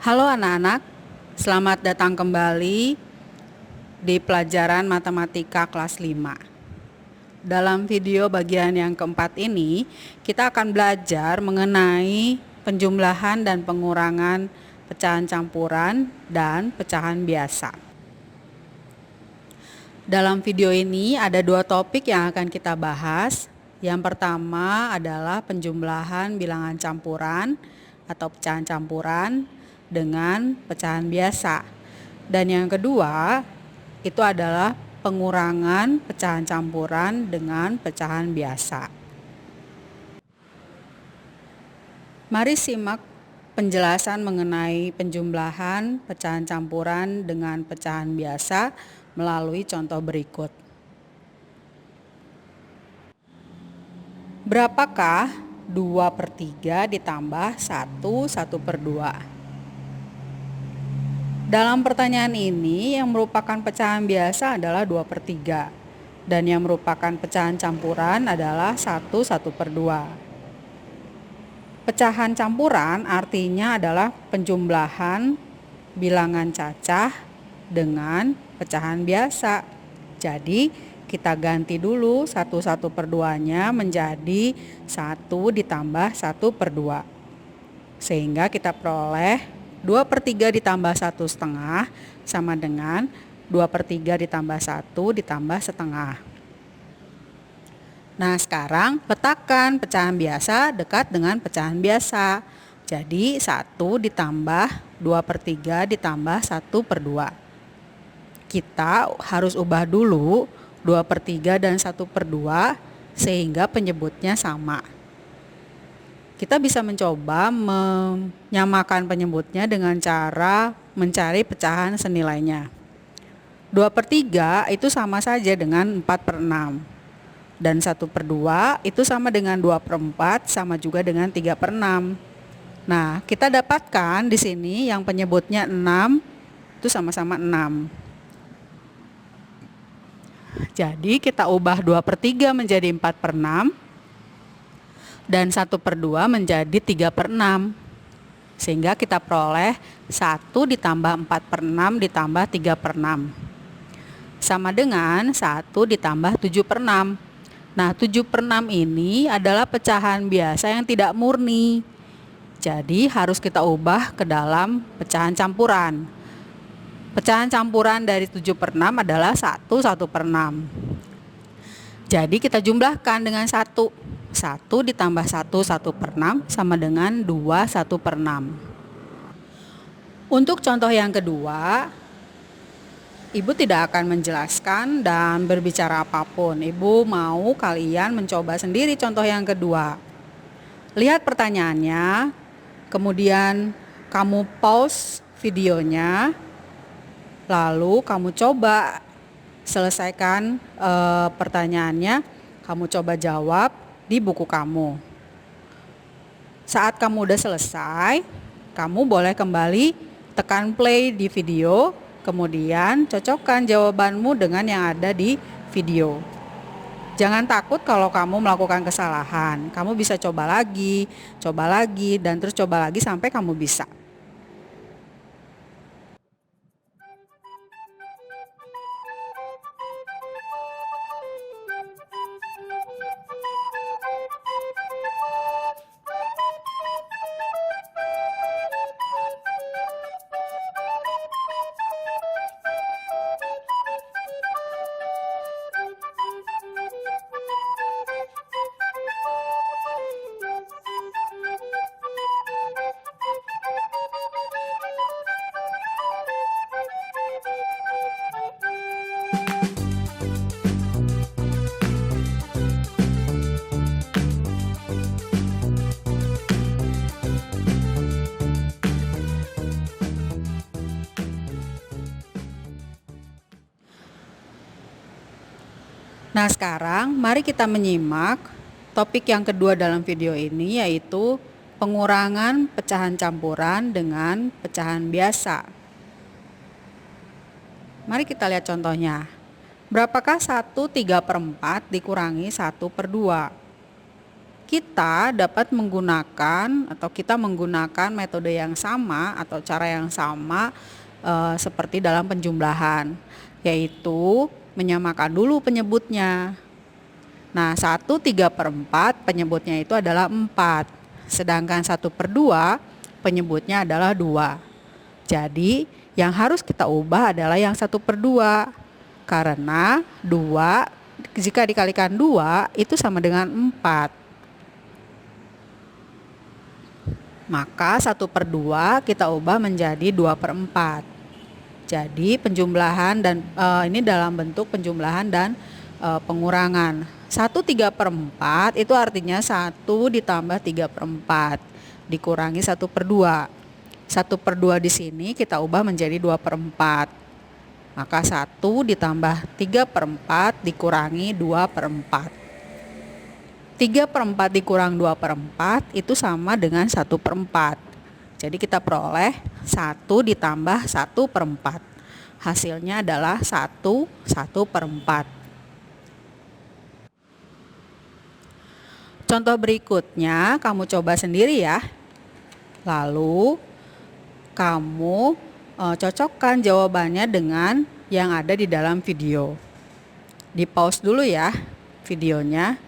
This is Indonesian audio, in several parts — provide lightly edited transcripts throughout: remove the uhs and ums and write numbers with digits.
Halo anak-anak, selamat datang kembali di pelajaran matematika kelas 5. Dalam video bagian yang keempat ini, kita akan belajar mengenai penjumlahan dan pengurangan pecahan campuran dan pecahan biasa. Dalam video ini ada dua topik yang akan kita bahas. Yang pertama adalah penjumlahan bilangan campuran atau pecahan campuran dengan pecahan biasa. Dan yang kedua itu adalah pengurangan pecahan campuran dengan pecahan biasa. Mari simak penjelasan mengenai penjumlahan pecahan campuran dengan pecahan biasa melalui contoh berikut. Berapakah 2/3 ditambah 1/2? Dalam pertanyaan ini yang merupakan pecahan biasa adalah 2/3 dan yang merupakan pecahan campuran adalah 1/2. Pecahan campuran artinya adalah penjumlahan bilangan cacah dengan pecahan biasa. Jadi kita ganti dulu 1/2-nya menjadi 1 ditambah 1/2. Sehingga kita peroleh 2/3 ditambah 1/2 sama dengan 2/3 ditambah 1 ditambah setengah. Nah sekarang letakkan pecahan biasa dekat dengan pecahan biasa. Jadi 1 ditambah 2/3 ditambah 1/2. Kita harus ubah dulu 2/3 dan 1/2 sehingga penyebutnya sama. Kita bisa mencoba menyamakan penyebutnya dengan cara mencari pecahan senilainya. 2/3 itu sama saja dengan 4/6. Dan 1/2 itu sama dengan 2/4 sama juga dengan 3/6. Nah, kita dapatkan di sini yang penyebutnya 6 itu sama-sama 6. Jadi kita ubah 2/3 menjadi 4/6 dan 1/2 menjadi 3/6. Sehingga kita peroleh 1 ditambah 4/6 ditambah 3/6. Sama dengan 1 ditambah 7/6. Nah 7/6 ini adalah pecahan biasa yang tidak murni. Jadi harus kita ubah ke dalam pecahan campuran. Pecahan campuran dari 7/6 adalah 1/6. Jadi kita jumlahkan dengan 1. 1 ditambah 1/6 sama dengan 2/6. Untuk contoh yang kedua, Ibu tidak akan menjelaskan dan berbicara apapun. Ibu mau kalian mencoba sendiri contoh yang kedua. Lihat pertanyaannya, kemudian kamu pause videonya. Lalu kamu coba selesaikan pertanyaannya, kamu coba jawab di buku kamu. Saat kamu udah selesai, kamu boleh kembali tekan play di video, kemudian cocokkan jawabanmu dengan yang ada di video. Jangan takut kalau kamu melakukan kesalahan. Kamu bisa coba lagi, dan terus coba lagi sampai kamu bisa. Nah sekarang mari kita menyimak topik yang kedua dalam video ini, yaitu pengurangan pecahan campuran dengan pecahan biasa. Mari kita lihat contohnya. Berapakah 1/3/4 dikurangi 1/2? kita dapat menggunakan atau kita menggunakan metode yang sama atau cara yang sama seperti dalam penjumlahan, yaitu menyamakan dulu penyebutnya. Nah, 1/3/4 penyebutnya itu adalah 4, sedangkan 1/2 penyebutnya adalah 2. Jadi, yang harus kita ubah adalah yang 1/2, karena 2 jika dikalikan 2 itu sama dengan 4. Maka 1/2 kita ubah menjadi 2/4. Jadi penjumlahan dan ini dalam bentuk penjumlahan dan pengurangan. 1/3/4 itu artinya 1 ditambah 3/4 dikurangi 1/2. 1/2 di sini kita ubah menjadi 2/4. Maka 1 ditambah 3/4 dikurangi 2/4. 3/4 dikurang 2/4 itu sama dengan 1/4. Jadi kita peroleh 1 ditambah 1/4. Hasilnya adalah 1/4. Contoh berikutnya kamu coba sendiri ya. Lalu kamu cocokkan jawabannya dengan yang ada di dalam video. Di pause dulu ya videonya.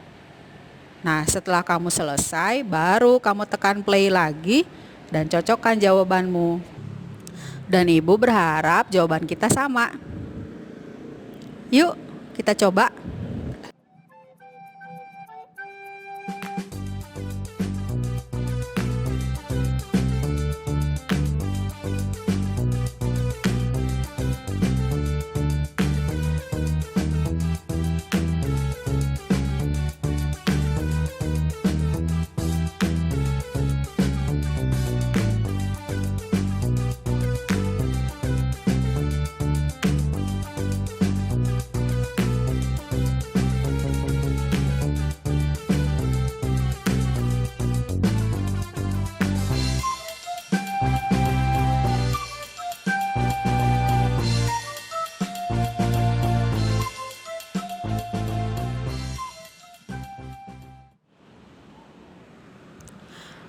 Nah, setelah kamu selesai, baru kamu tekan play lagi dan cocokkan jawabanmu. Dan Ibu berharap jawaban kita sama. Yuk, kita coba.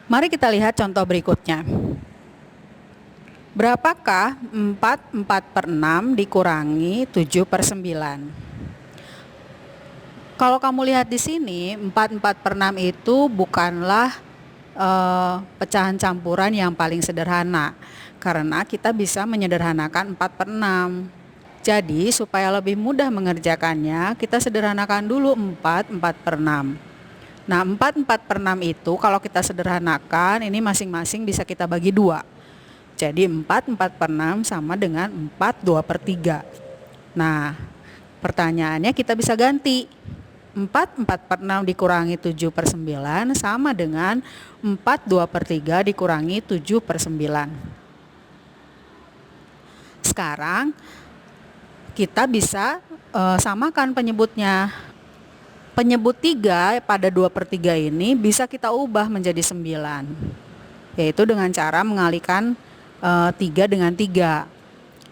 Mari kita lihat contoh berikutnya. Berapakah 4/6 dikurangi 7/9? Kalau kamu lihat di sini, 4/6 itu bukanlah pecahan campuran yang paling sederhana, karena kita bisa menyederhanakan 4/6. Jadi supaya lebih mudah mengerjakannya, kita sederhanakan dulu 4/6. Nah, 4/6 itu kalau kita sederhanakan, ini masing-masing bisa kita bagi 2. Jadi 4/6 sama dengan 4/2/3. Nah, pertanyaannya kita bisa ganti. 4/6 dikurangi 7/9 sama dengan 4/2/3 dikurangi 7/9. Sekarang kita bisa samakan penyebutnya. Penyebut 3 pada 2/3 ini bisa kita ubah menjadi 9, yaitu dengan cara mengalikan 3 dengan 3.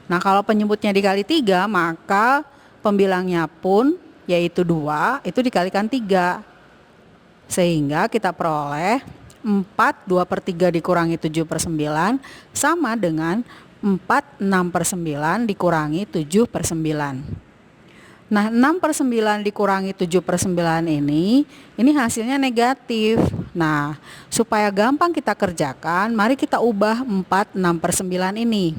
Nah, kalau penyebutnya dikali 3, maka pembilangnya pun yaitu 2 itu dikalikan 3. Sehingga kita peroleh 4/2/3 dikurangi 7/9 sama dengan 4/6/9 dikurangi 7/9. Nah, 6/9 dikurangi 7/9 ini hasilnya negatif. Nah, supaya gampang kita kerjakan, mari kita ubah 4/6/9 ini.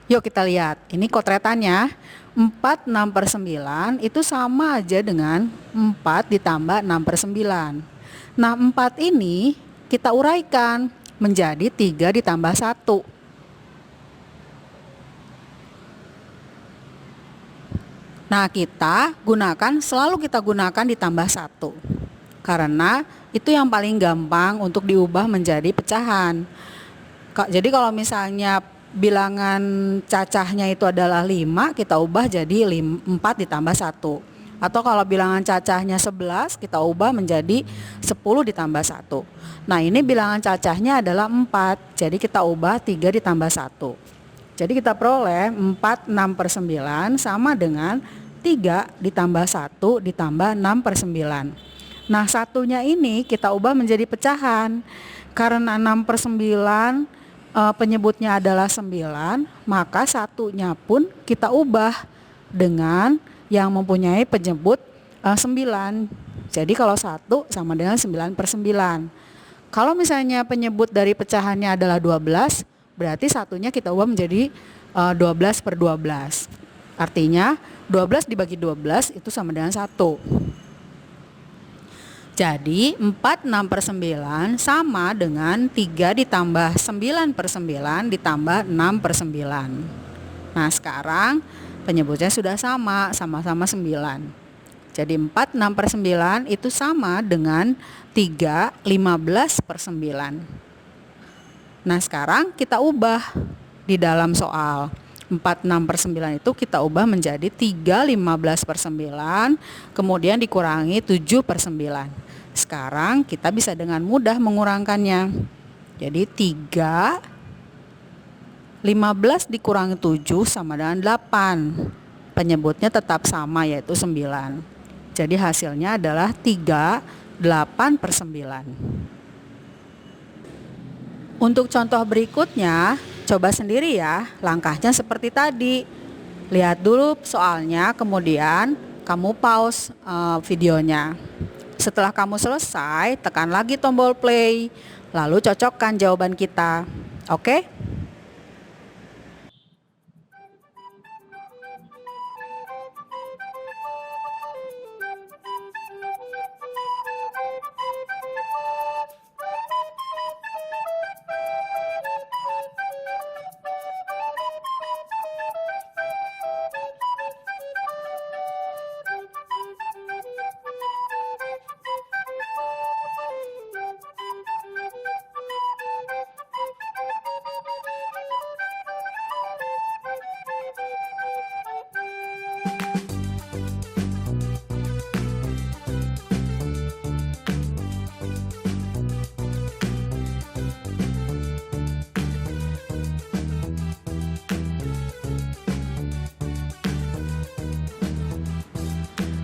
Yuk kita lihat, ini kotretannya. 4/6/9 itu sama aja dengan 4 ditambah 6/9. Nah, 4 ini kita uraikan menjadi 3 ditambah 1. Nah, selalu kita gunakan ditambah 1. Karena itu yang paling gampang untuk diubah menjadi pecahan. Jadi kalau misalnya bilangan cacahnya itu adalah 5, kita ubah jadi 4 ditambah 1. Atau kalau bilangan cacahnya 11, kita ubah menjadi 10 ditambah 1. Nah, ini bilangan cacahnya adalah 4, jadi kita ubah 3 ditambah 1. Jadi kita peroleh 4/6/9 sama dengan 3 ditambah 1 ditambah 6/9. Nah, satunya ini kita ubah menjadi pecahan. Karena 6/9 penyebutnya adalah 9, maka satunya pun kita ubah dengan yang mempunyai penyebut 9. Jadi kalau 1 sama dengan 9/9. Kalau misalnya penyebut dari pecahannya adalah 12, berarti satunya kita ubah menjadi 12/12. Artinya 12 dibagi 12 itu sama dengan 1. Jadi 4/6/9 sama dengan 3 ditambah 9/9 ditambah 6/9. Nah, sekarang penyebutnya sudah sama-sama 9. Jadi 4/6/9 itu sama dengan 3 15/9. Nah, sekarang kita ubah di dalam soal. 4/6/9 itu kita ubah menjadi 3 15/9, kemudian dikurangi 7/9. Sekarang kita bisa dengan mudah mengurangkannya. Jadi 3 15 dikurangi 7 sama dengan 8. Penyebutnya tetap sama, yaitu 9. Jadi hasilnya adalah 3 8/9. Untuk contoh berikutnya, coba sendiri ya, langkahnya seperti tadi. Lihat dulu soalnya, kemudian kamu pause videonya. Setelah kamu selesai, tekan lagi tombol play, lalu cocokkan jawaban kita. Oke?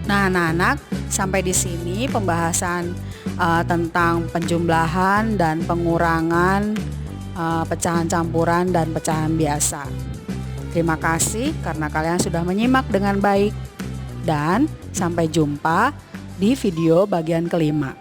Nah, anak-anak, sampai di sini pembahasan tentang penjumlahan dan pengurangan pecahan campuran dan pecahan biasa. Terima kasih karena kalian sudah menyimak dengan baik, dan sampai jumpa di video bagian kelima.